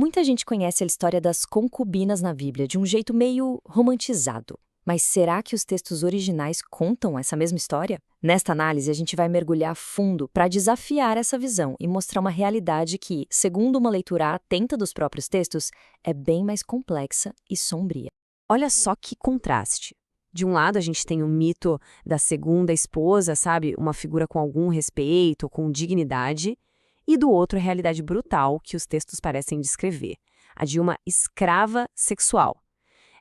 Muita gente conhece a história das concubinas na Bíblia de um jeito meio romantizado. Mas será que os textos originais contam essa mesma história? Nesta análise, a gente vai mergulhar fundo para desafiar essa visão e mostrar uma realidade que, segundo uma leitura atenta dos próprios textos, é bem mais complexa e sombria. Olha só que contraste. De um lado, a gente tem o mito da segunda esposa, sabe? Uma figura com algum respeito, com dignidade. E do outro, a realidade brutal que os textos parecem descrever, a de uma escrava sexual.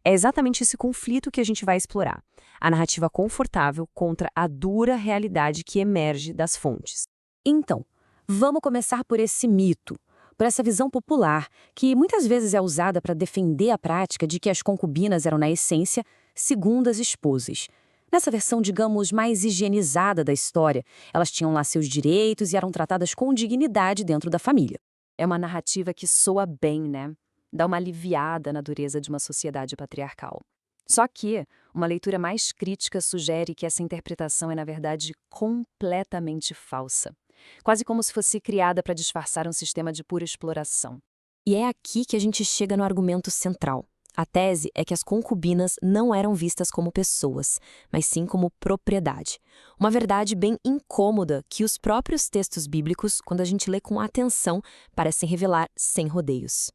É exatamente esse conflito que a gente vai explorar, a narrativa confortável contra a dura realidade que emerge das fontes. Então, vamos começar por esse mito, por essa visão popular, que muitas vezes é usada para defender a prática de que as concubinas eram, na essência, segundas esposas. Nessa versão, digamos, mais higienizada da história, elas tinham lá seus direitos e eram tratadas com dignidade dentro da família. É uma narrativa que soa bem, né? Dá uma aliviada na dureza de uma sociedade patriarcal. Só que uma leitura mais crítica sugere que essa interpretação é, na verdade, completamente falsa. Quase como se fosse criada para disfarçar um sistema de pura exploração. E é aqui que a gente chega no argumento central. A tese é que as concubinas não eram vistas como pessoas, mas sim como propriedade. Uma verdade bem incômoda que os próprios textos bíblicos, quando a gente lê com atenção, parecem revelar sem rodeios.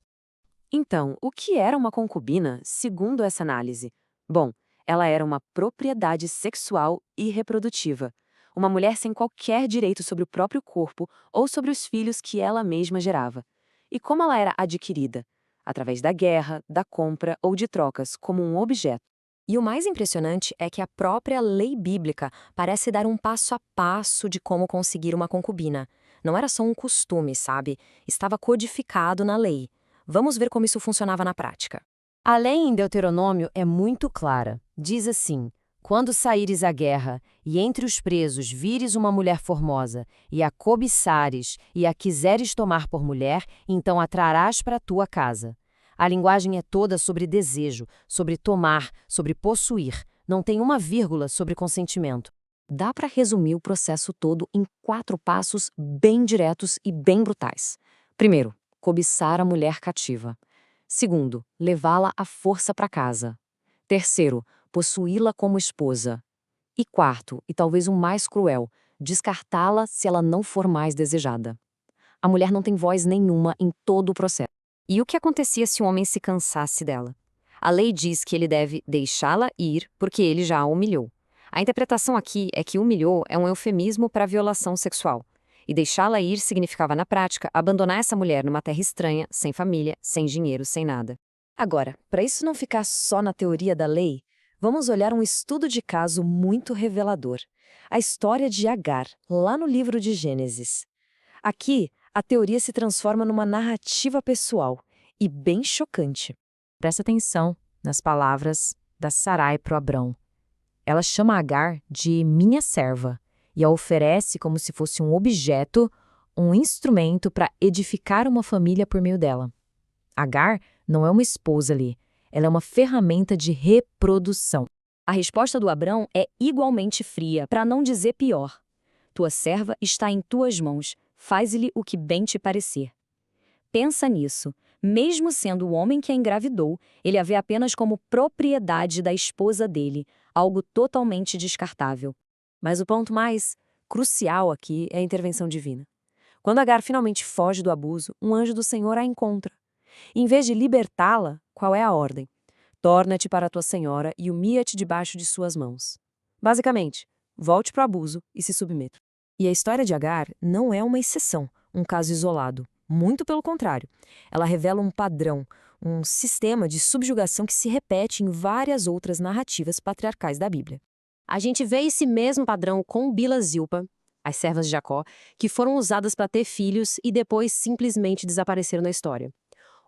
Então, o que era uma concubina, segundo essa análise? Bom, ela era uma propriedade sexual e reprodutiva. Uma mulher sem qualquer direito sobre o próprio corpo ou sobre os filhos que ela mesma gerava. E como ela era adquirida? Através da guerra, da compra ou de trocas, como um objeto. E o mais impressionante é que a própria lei bíblica parece dar um passo a passo de como conseguir uma concubina. Não era só um costume, sabe? Estava codificado na lei. Vamos ver como isso funcionava na prática. A lei em Deuteronômio é muito clara. Diz assim: quando saíres à guerra, e entre os presos vires uma mulher formosa, e a cobiçares, e a quiseres tomar por mulher, então a trarás para a tua casa. A linguagem é toda sobre desejo, sobre tomar, sobre possuir. Não tem uma vírgula sobre consentimento. Dá para resumir o processo todo em 4 passos bem diretos e bem brutais. Primeiro, cobiçar a mulher cativa. Segundo, levá-la à força para casa. Terceiro, possuí-la como esposa. E quarto, e talvez o mais cruel, descartá-la se ela não for mais desejada. A mulher não tem voz nenhuma em todo o processo. E o que acontecia se o homem se cansasse dela? A lei diz que ele deve deixá-la ir porque ele já a humilhou. A interpretação aqui é que humilhou é um eufemismo para violação sexual. E deixá-la ir significava, na prática, abandonar essa mulher numa terra estranha, sem família, sem dinheiro, sem nada. Agora, para isso não ficar só na teoria da lei, vamos olhar um estudo de caso muito revelador. A história de Agar, lá no livro de Gênesis. Aqui, a teoria se transforma numa narrativa pessoal e bem chocante. Presta atenção nas palavras da Sarai para o Abrão. Ela chama Agar de minha serva e a oferece como se fosse um objeto, um instrumento para edificar uma família por meio dela. Agar não é uma esposa ali, ela é uma ferramenta de reprodução. A resposta do Abrão é igualmente fria, para não dizer pior. Tua serva está em tuas mãos, faz-lhe o que bem te parecer. Pensa nisso. Mesmo sendo o homem que a engravidou, ele a vê apenas como propriedade da esposa dele, algo totalmente descartável. Mas o ponto mais crucial aqui é a intervenção divina. Quando Agar finalmente foge do abuso, um anjo do Senhor a encontra. Em vez de libertá-la, qual é a ordem? Torna-te para a tua senhora e humilha-te debaixo de suas mãos. Basicamente, volte para o abuso e se submeta. E a história de Agar não é uma exceção, um caso isolado. Muito pelo contrário. Ela revela um padrão, um sistema de subjugação que se repete em várias outras narrativas patriarcais da Bíblia. A gente vê esse mesmo padrão com Bila e Zilpa, as servas de Jacó, que foram usadas para ter filhos e depois simplesmente desapareceram na história.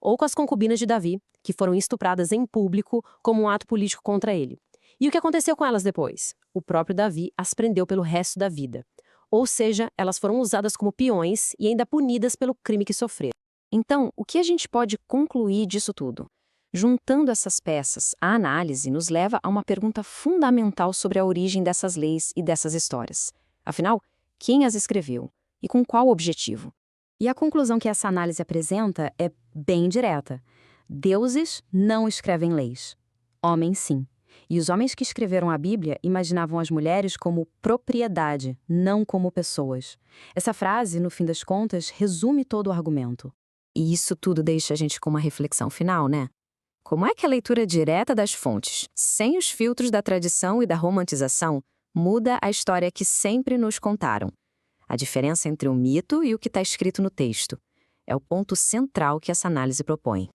Ou com as concubinas de Davi, que foram estupradas em público como um ato político contra ele. E o que aconteceu com elas depois? O próprio Davi as prendeu pelo resto da vida. Ou seja, elas foram usadas como peões e ainda punidas pelo crime que sofreram. Então, o que a gente pode concluir disso tudo? Juntando essas peças, a análise nos leva a uma pergunta fundamental sobre a origem dessas leis e dessas histórias. Afinal, quem as escreveu? E com qual objetivo? E a conclusão que essa análise apresenta é bem direta. Deuses não escrevem leis. Homens, sim. E os homens que escreveram a Bíblia imaginavam as mulheres como propriedade, não como pessoas. Essa frase, no fim das contas, resume todo o argumento. E isso tudo deixa a gente com uma reflexão final, né? Como é que a leitura direta das fontes, sem os filtros da tradição e da romantização, muda a história que sempre nos contaram? A diferença entre o mito e o que está escrito no texto é o ponto central que essa análise propõe.